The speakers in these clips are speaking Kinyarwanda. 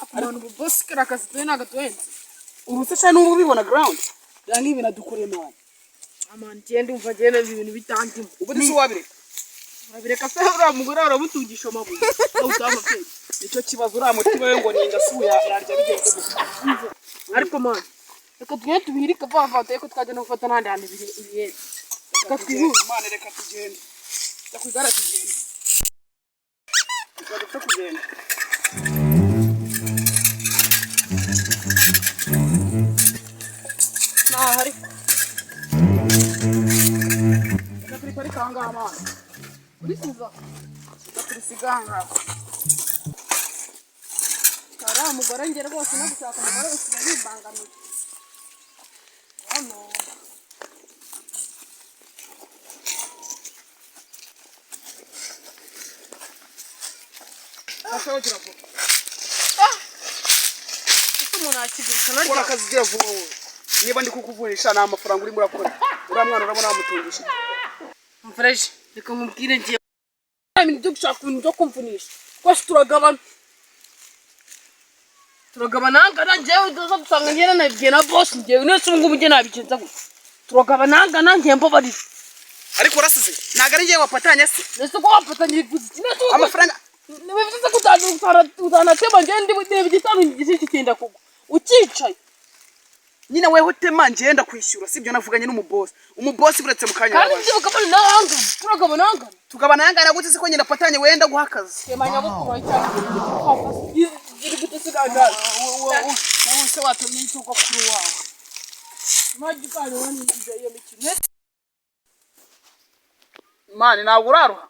Abantu boss karakazi twe nagatwenze. Urutse cyane ubu bibona ground. Yangi ibintu dukore nawe. Amani gende umva gende ibintu bitangimo. Ubu ni wabire. Urabireka se ura mugore uramutungisha amabuye. Utama pe. Icyo kibazo uramutima we ngo ninda suya yarya bigenze gusa. Ariko man. Reka tugende tubirika vavata yuko twajya no gufata nandi handi ibiyezi. Reka twihuze. Mane reka tugende. Ndakwigara tugende. Reka tugende. Hari. Nakuri pari kanga ama. Urisiza. Nakuri siganga. Kara mugore ngere rwose no gushaka umugore usigaye bibangamiye. Hano. Ashaho kirako. Umuntu akigurisha no Kora akazi gira vuba wowe. Niba ndi kukuvurisha na amafaranga uri murakora. Uramwana urabona amutungisha. Mfresh, reka mubwire ngiye. Ibintu byo gushaka ibintu byo kumvunisha. Kwasi turagabana. Turagabana ngana ngewe dusanga ngena nabwiye na boss ngewe nese ngo mujye nabigenza gute. Turagabana ngana ngiye mbabari. Ariko urasize naga ari ngiye wapatanya se. Nese ko wapatanya iguzi. Amafaranga nibivuze kutana tema ngende bigitano igisi cyenda kugwa. Ukicaye. Nyine wewe utema ngenda kwishyura sibyo navuganye n'umuboss. Umuboss buretse mukanya wabaye. Kandi ukabana nanga. Turagabana ngana. Tugabana ngana gute se ko nyina patanye wenda guhakaza. Kemanya bukuru cyane. Iri gutesiganga. Wowe se watumye icyo kuri wawe. Maji kare wani iyo mikino. Mani ntabwo uraruha.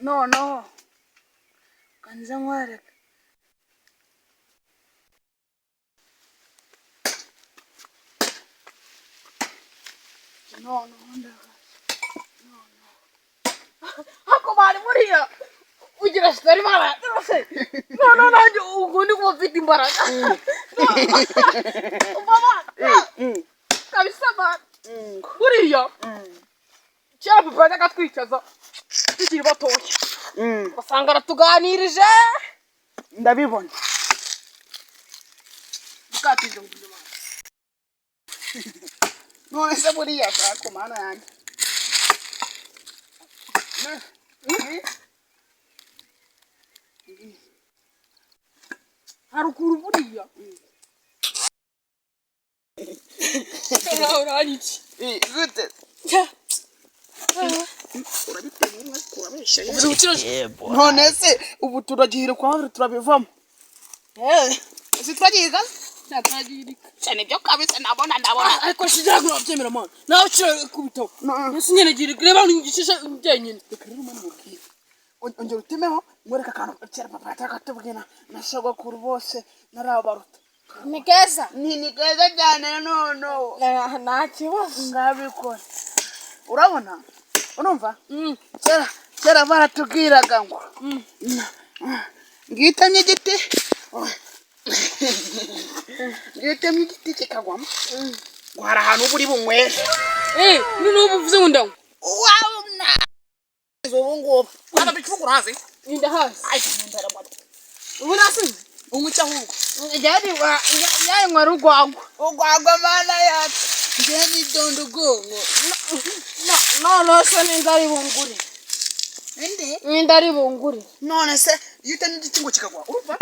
No. Kanza mware. No. Hako bari muriya. Ugira stari mara. No, nanjye ugundi kuba mfite imbaraga. Mama. Kabisa bana. Muriya. Cyapa bana katwicaza. Tukiri batoye. Basanga ratuganirije. Ndabibona. Bukatije ngumva. None se buriya sako mana yanjye. Harukuru buriya. Uranici. Gute. Urabiteye kurabesha. None se ubu turagihira kwa turabivamo. Si twagiga? Natagirika. Cyane byo kabisa ndabona. Ariko shijira kubyemera man. Nawe cyo kubito. Nasi nyene girika reba ngishisha byenyine. Rero mani mubwire. Ongera utemeho mwereka kantu cyera papa atakatubwina nashogo kuri bose narabaruta. Ni keza cyane no. Nta kibazo ngabikora. Urabona? Urumva? Cyera baratubwiraga ngo. Ngitamye igiti. Ngitamye igiti kikagwamo. Ngo hari ahantu buri bunywere. Nubu uvuze ngo ndawo. Wabona. Zobungo. Bana bicukura hazi. Inda hazi. Ai ndara mwana. Ubu nasi. Umuca hungu. Jadi yaye ngwarugwagwa. Ugwagwa mana yacu. Ngeni dondogongo. No so nindari bunguri. Ende? Nindari bunguri. None se yutamye igiti ngo kikagwa. Urumva?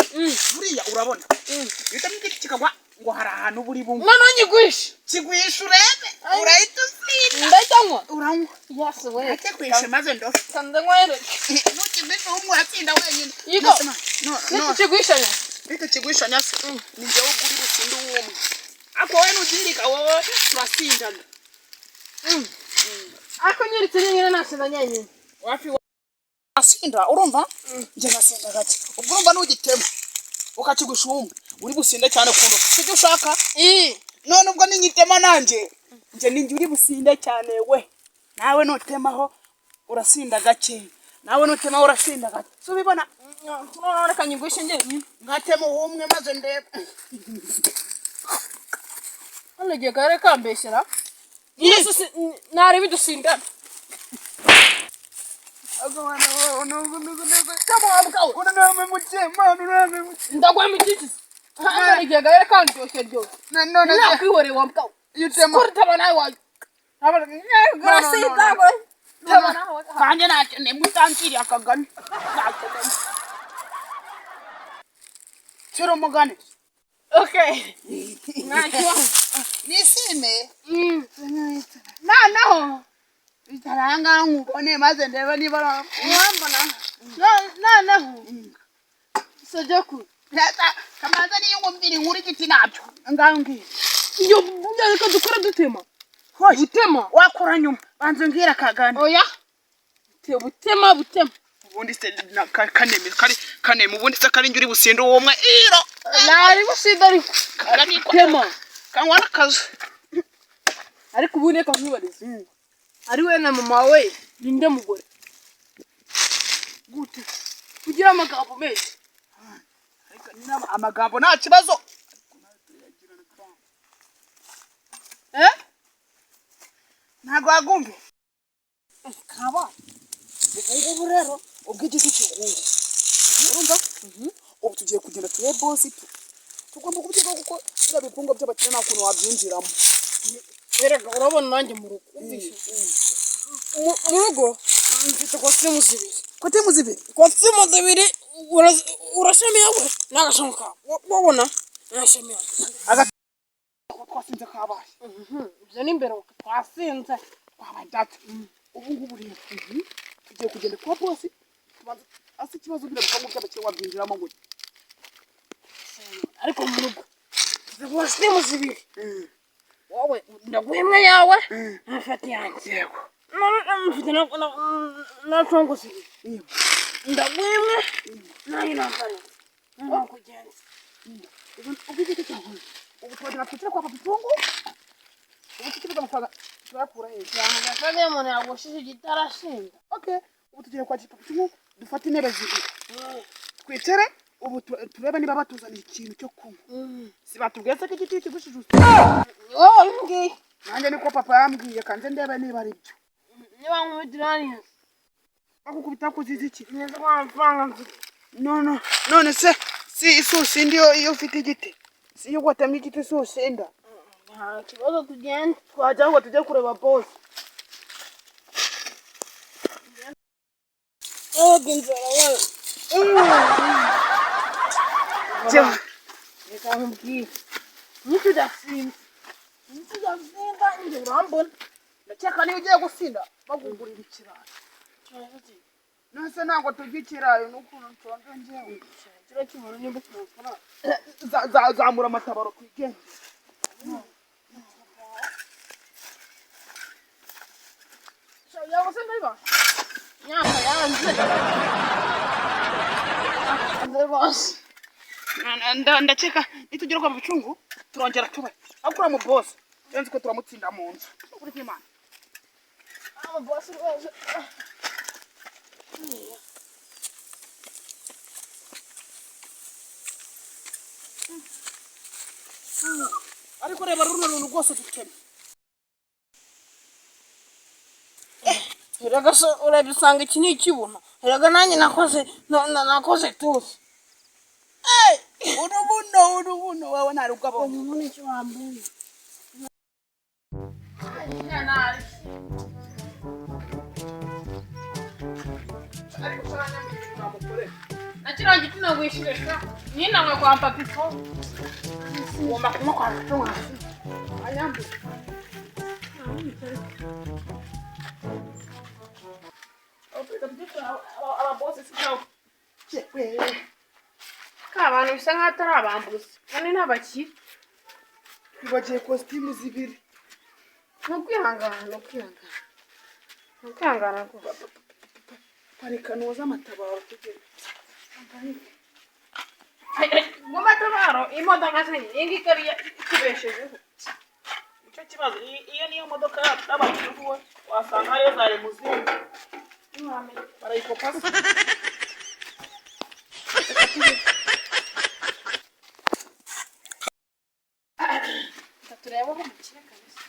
Buriya urabona. Yutamye igiti kikagwa ngo hari ahantu buri bungu. No nyigwisha. Kigwisha urebe. Urahita usina. Ndajyanywa. Uranywa. Yes we. Ate kwishe maze ndo. Sande ngwere. Nukibika umwe atsinda wenyine. Yiko. No. Kigwishanya. Bita kigwishanya se. Ni njye uguri busindu umwe. Ako we nugirika wowe turasindana. Ako nyiritse nyine nasinda nyenye. Wapi asinda urumva? Nje nasinda gake. Ubwo urumva nugitema. Ukakigusha umwe. Uri businde cyane kundo. Sibyo ushaka? None ubwo ninyitema nanje. Nje ninjye uri businde cyane we. Nawe notemaho urasinda gake. Nawe notemaho urasinda gake. So bibona none kanyigwishe nyenye. Ngatema umwe maze ndebe. None gare kambeshera. Yesu nari bidusindana. ndagwemikiki hanga igega yere kandi cyose byose none nakwihore wa mbwa yutema kurutaba nawe wa grasita go kanje nacyo ne mutantiri akagana Chiro mugane okay nacyo nisime naho itaranga ngubone maze ndeba niba wambona naho Sojoku yata kamaza ni ngomviri nkuri giti nabyo ngangi iyo ndeka dukora dutema butema wakora nyuma banze ngira kagana oya te butema ubundi se kaneme ubundi se kari njuri busindo womwe iro nari busindo ariko kari tema kanwana kazo ariko ubundi ka nkibarize ari we na mama we ninde mugore gute kugira amagambo menshi amagambo nta kibazo ntago agumbe kaba ubungubu rero ubw'igiti cy'ugungu urumva ubu tugiye kugenda tuye boss tugomba kubyiga kuko bya bipungo by'abakire nta kuntu wabyinjiramo erega urabona nanjye mu rugo mu rugo mfite kositimu zibiri urashamiye we n'agashamuka wabona nashamiye twasinze kabaye ibyo ni imbere twasinze twabajyate ubu ngubu rero tugiye kugenda kwa boss tubanza asi ikibazo bira bipango by'abakire wabyinjiramo ngo ariko mu rugo kositimu zibiri wowe ndagwimwe yawe afati yanjye yego mfite na tongo zibiri ndagwimwe nayo nafanya kugenza ubigite cyangwa ubu twagira twitira kwa papitungu ubu tukibuza amafaranga turakura he cyane gasaga y'umuntu yagushije gitarashinga okay ubu tugiye kwa papitungu dufata intebe zibiri twicare ubu turebe niba batuzaniye ikintu cyo kunywa si batubwiye se ko igiti kigushije wowe ngiye nanjye niko papa yambwiye kanze ndebe niba ari byo niba nk'udirani akukubita kuziza iki neza kwa amafaranga mfite none se si isusi ndiyo iyo ufite igiti si yo gwatamye igiti isusi nda nta kibazo tugenda twajya ngo tujye kureba boss ginzara wewe reka nkubwire nitudasinda njye urambona ndakeka niyo ugiye gusinda bagugurira ikirayi nase ntabwo turya ikirayi n'ukuntu nshonje njyewe kiriya cy'umuntu nimba ufite amafaranga zamura amatabaro ku igenge yawe se ndabiba myaka yanze ndakeka nitugera kwa Bucungu turongera tube akura mu boss yanze ko turamutsinda mu nzu kuri Imana boss rwose ariko reba runo runtu rwose dutema Heraga so urabisanga iki ni ikibuno heraga nanjye nakoze tuzi urubuno wawe nta rugabo umuntu icyo wambuye nakira giti nagwishireshwa nyina mwe kwa papito ngomba kuma kwa papitunga anyambu ababosi sikaho abantu bisa nkaho atari abambuzi kandi n'abakire bibagiye kositimu zibiri nukwihangana parika noza amatabaro tugere mu matabaro imodoka se ingi kariya kibeshejeho icyo kibazo iyo niyo modoka y'abakiruwe wasanga ariyo za limuzine barayikopasa tureba aho mukire kabisa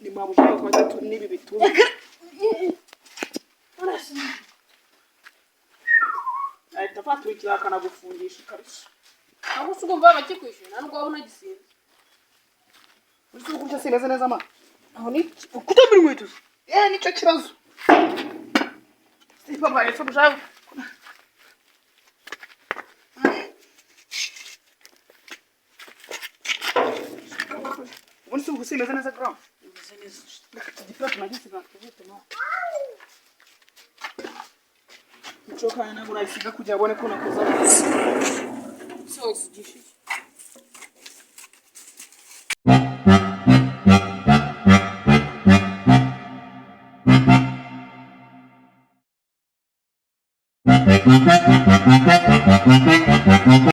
ni mabuja kwa gatatu nibi bituma ahita paturikira akanagufungisha kabisa. Aho ugomba bakikwishyura ntabwo wabona gisinze. Uri kurya simeze neza ma. Aho ni kutamira inkweto. Nicyo kibazo. Si papa yeso bujawe. Ubundi si ugusimeze neza gram. Imeze neza. Igipira tunagisiga tubitema. Ichoka na urayisiga kugira abone ko nakoza. So isigishije.